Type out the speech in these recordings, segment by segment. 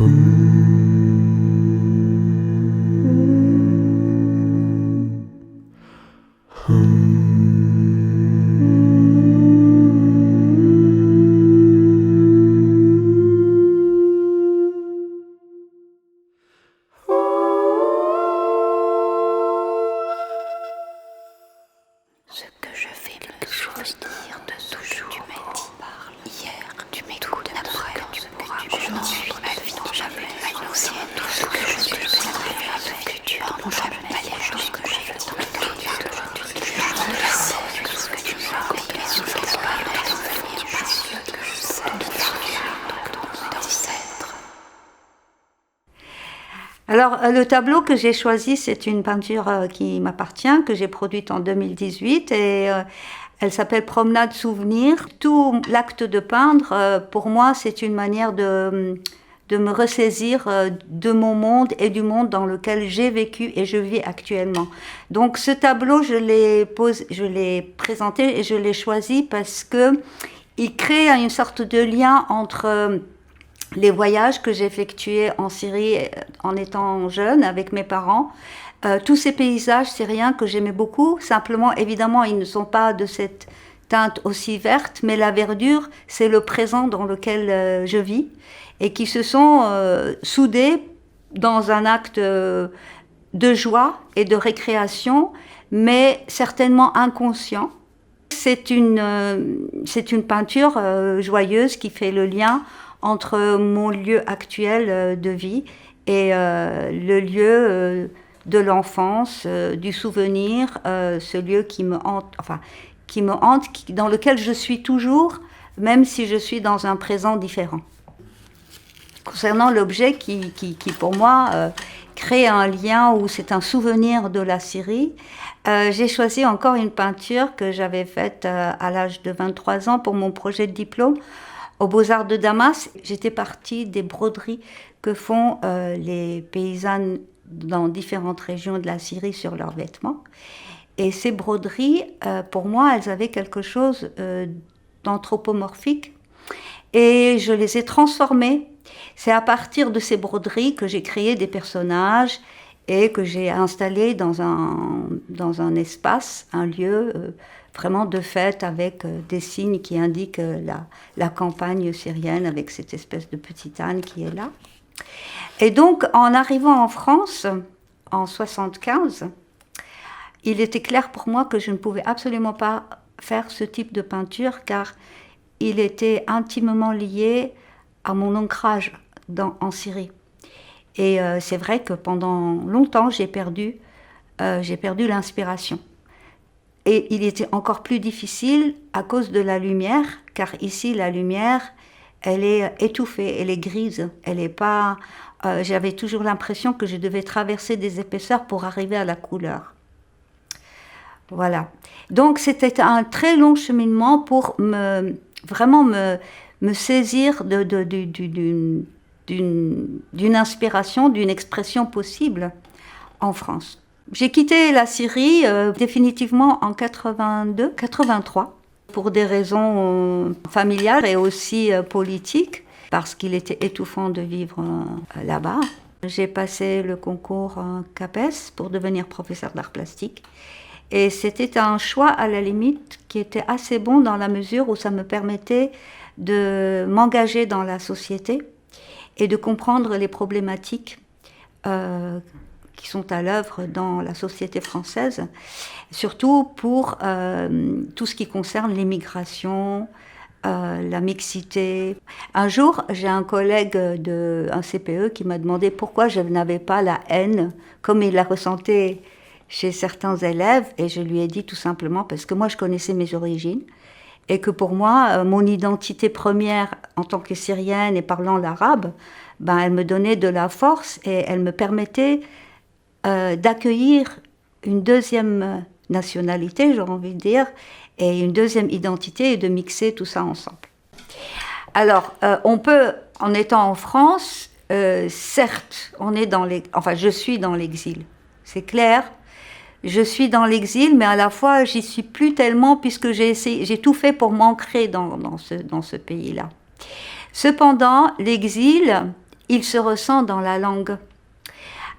Ce que je vais me souvenir de toujours, tu m'as dit hier, tu m'écoutes après, tu pourras aujourd'hui ma vie, jamais m'annoncer tout ce que je suis, ce que tu as, jamais les choses que j'ai dans le cœur, je sais ce que tu me racontes, mais ce n'est pas mes souvenirs, parce que je sais ton ancêtre. Alors, le tableau que j'ai choisi, c'est une peinture qui m'appartient, que j'ai produite en 2018 et elle s'appelle Promenade Souvenir. Tout l'acte de peindre, pour moi, c'est une manière de me ressaisir de mon monde et du monde dans lequel j'ai vécu et je vis actuellement. Donc, ce tableau, je l'ai présenté et je l'ai choisi parce que il crée une sorte de lien entre les voyages que j'ai effectués en Syrie en étant jeune avec mes parents, tous ces paysages syriens que j'aimais beaucoup, simplement évidemment ils ne sont pas de cette teinte aussi verte, mais la verdure c'est le présent dans lequel je vis et qui se sont soudés dans un acte de joie et de récréation, mais certainement inconscient. C'est une peinture joyeuse qui fait le lien entre mon lieu actuel de vie et le lieu de l'enfance, du souvenir, ce lieu qui me hante, dans lequel je suis toujours, même si je suis dans un présent différent. Concernant l'objet qui pour moi crée un lien ou c'est un souvenir de la Syrie, j'ai choisi encore une peinture que j'avais faite à l'âge de 23 ans pour mon projet de diplôme aux Beaux-Arts de Damas. J'étais partie des broderies que font les paysannes dans différentes régions de la Syrie sur leurs vêtements. Et ces broderies, pour moi, elles avaient quelque chose d'anthropomorphique. Et je les ai transformées. C'est à partir de ces broderies que j'ai créé des personnages et que j'ai installés dans un espace, un lieu vraiment de fête avec des signes qui indiquent la campagne syrienne avec cette espèce de petit âne qui est là. Et donc, en arrivant en France, en 1975, il était clair pour moi que je ne pouvais absolument pas faire ce type de peinture car il était intimement lié à mon ancrage en Syrie. Et c'est vrai que pendant longtemps, j'ai perdu l'inspiration. Et il était encore plus difficile à cause de la lumière, car ici, la lumière, elle est étouffée, elle est grise. Elle est pas. J'avais toujours l'impression que je devais traverser des épaisseurs pour arriver à la couleur. Voilà. Donc, c'était un très long cheminement pour vraiment me saisir d'une inspiration, d'une expression possible en France. J'ai quitté la Syrie définitivement en 82-83 pour des raisons familiales et aussi politiques, parce qu'il était étouffant de vivre là-bas. J'ai passé le concours CAPES pour devenir professeur d'art plastique. Et c'était un choix à la limite qui était assez bon dans la mesure où ça me permettait de m'engager dans la société et de comprendre les problématiques qui sont à l'œuvre dans la société française, surtout pour tout ce qui concerne l'immigration, la mixité. Un jour, j'ai un collègue d'un CPE qui m'a demandé pourquoi je n'avais pas la haine, comme il la ressentait chez certains élèves, et je lui ai dit tout simplement parce que moi je connaissais mes origines, et que pour moi, mon identité première en tant que syrienne et parlant l'arabe, ben, elle me donnait de la force et elle me permettait d'accueillir une deuxième nationalité, j'aurais envie de dire, et une deuxième identité et de mixer tout ça ensemble. Alors, on peut, en étant en France, certes, je suis dans l'exil, c'est clair. Je suis dans l'exil, mais à la fois, j'y suis plus tellement puisque j'ai tout fait pour m'ancrer dans ce pays-là. Cependant, l'exil, il se ressent dans la langue.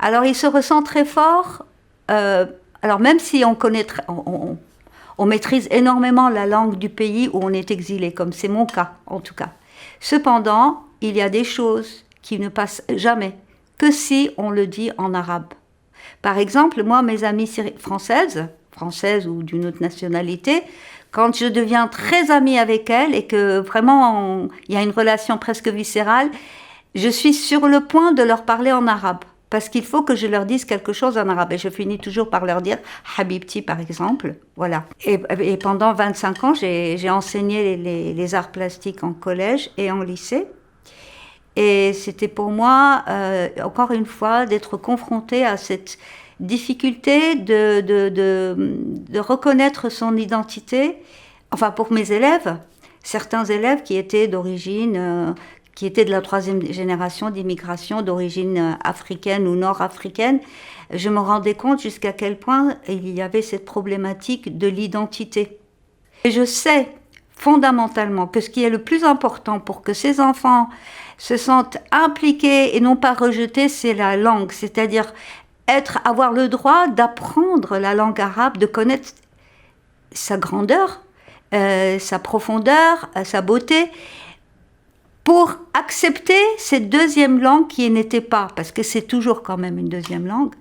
Alors il se ressent très fort, alors même si on connaît, on maîtrise énormément la langue du pays où on est exilé, comme c'est mon cas en tout cas. Cependant, il y a des choses qui ne passent jamais, que si on le dit en arabe. Par exemple, moi, mes amies françaises ou d'une autre nationalité, quand je deviens très amie avec elles et que vraiment il y a une relation presque viscérale, je suis sur le point de leur parler en arabe. Parce qu'il faut que je leur dise quelque chose en arabe. Et je finis toujours par leur dire Habibti, par exemple. Voilà. Et pendant 25 ans, j'ai enseigné les arts plastiques en collège et en lycée. Et c'était pour moi, encore une fois, d'être confrontée à cette difficulté de reconnaître son identité. Enfin, pour mes élèves, certains élèves qui étaient d'origine, qui étaient de la troisième génération d'immigration d'origine africaine ou nord-africaine, je me rendais compte jusqu'à quel point il y avait cette problématique de l'identité. Et je sais fondamentalement que ce qui est le plus important pour que ces enfants se sentent impliqués et non pas rejetés, c'est la langue, c'est-à-dire avoir le droit d'apprendre la langue arabe, de connaître sa grandeur, sa profondeur, sa beauté, pour accepter cette deuxième langue qui n'était pas, parce que c'est toujours quand même une deuxième langue,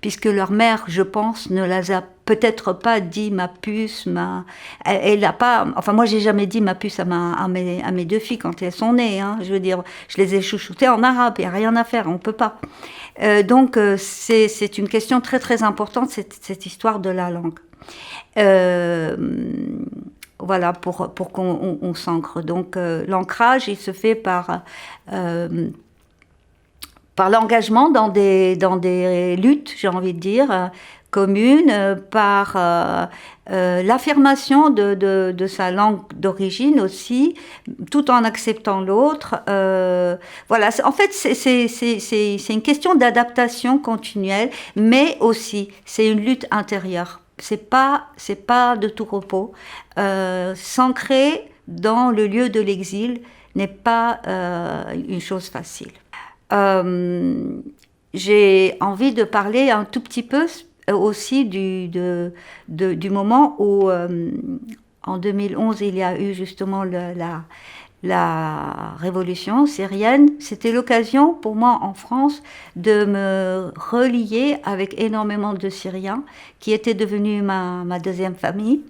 puisque leur mère, je pense, ne les a peut-être pas dit ma puce, elle a pas, enfin moi j'ai jamais dit ma puce à mes deux filles quand elles sont nées, hein, je veux dire, je les ai chouchoutées en arabe, il n'y a rien à faire, on peut pas. Donc c'est une question très très importante, cette histoire de la langue. Voilà, pour qu'on s'ancre. Donc l'ancrage, il se fait par l'engagement dans des luttes, j'ai envie de dire, communes, par l'affirmation de sa langue d'origine aussi, tout en acceptant l'autre. Voilà, en fait, c'est une question d'adaptation continuelle, mais aussi, c'est une lutte intérieure. C'est pas de tout repos. S'ancrer dans le lieu de l'exil n'est pas une chose facile. J'ai envie de parler un tout petit peu aussi du moment où, en 2011, il y a eu justement la révolution syrienne. C'était l'occasion pour moi en France de me relier avec énormément de Syriens qui étaient devenus ma deuxième famille.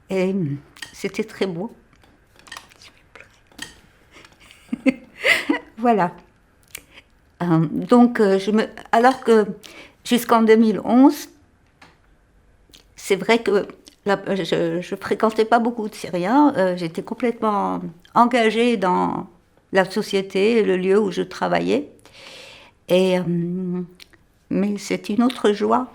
Et c'était très beau. Voilà. Donc, alors que jusqu'en 2011, c'est vrai que je fréquentais pas beaucoup de Syriens. J'étais complètement engagée dans la société et le lieu où je travaillais. Mais c'est une autre joie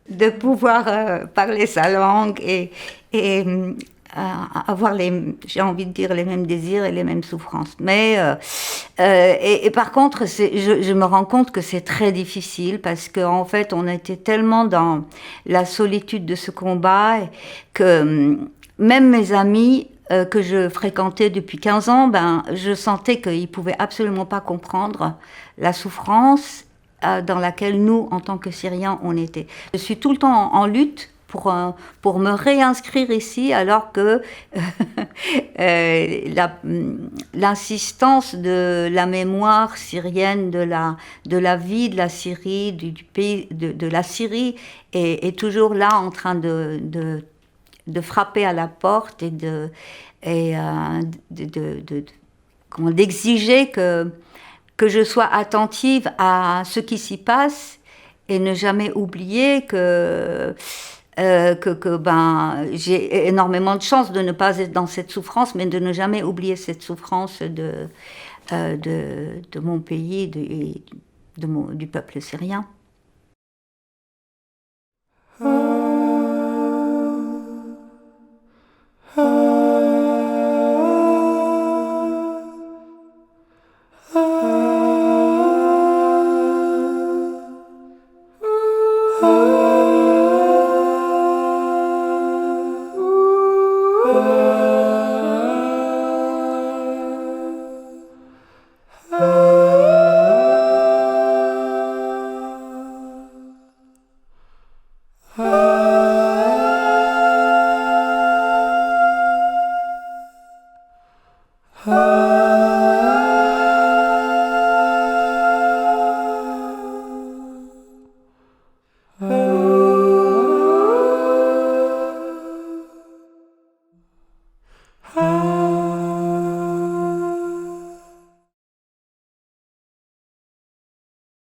de pouvoir parler sa langue et avoir j'ai envie de dire, les mêmes désirs et les mêmes souffrances. Mais et par contre, je me rends compte que c'est très difficile parce qu'en fait, on a été tellement dans la solitude de ce combat que même mes amis que je fréquentais depuis 15 ans, je sentais qu'ils ne pouvaient absolument pas comprendre la souffrance dans laquelle nous, en tant que Syriens, on était. Je suis tout le temps en lutte pour me réinscrire ici, alors que l'insistance de la mémoire syrienne, de la vie de la Syrie, du pays, de la Syrie, est toujours là en train de frapper à la porte et d'exiger que je sois attentive à ce qui s'y passe et ne jamais oublier que j'ai énormément de chance de ne pas être dans cette souffrance, mais de ne jamais oublier cette souffrance de mon pays et du peuple syrien. Ah.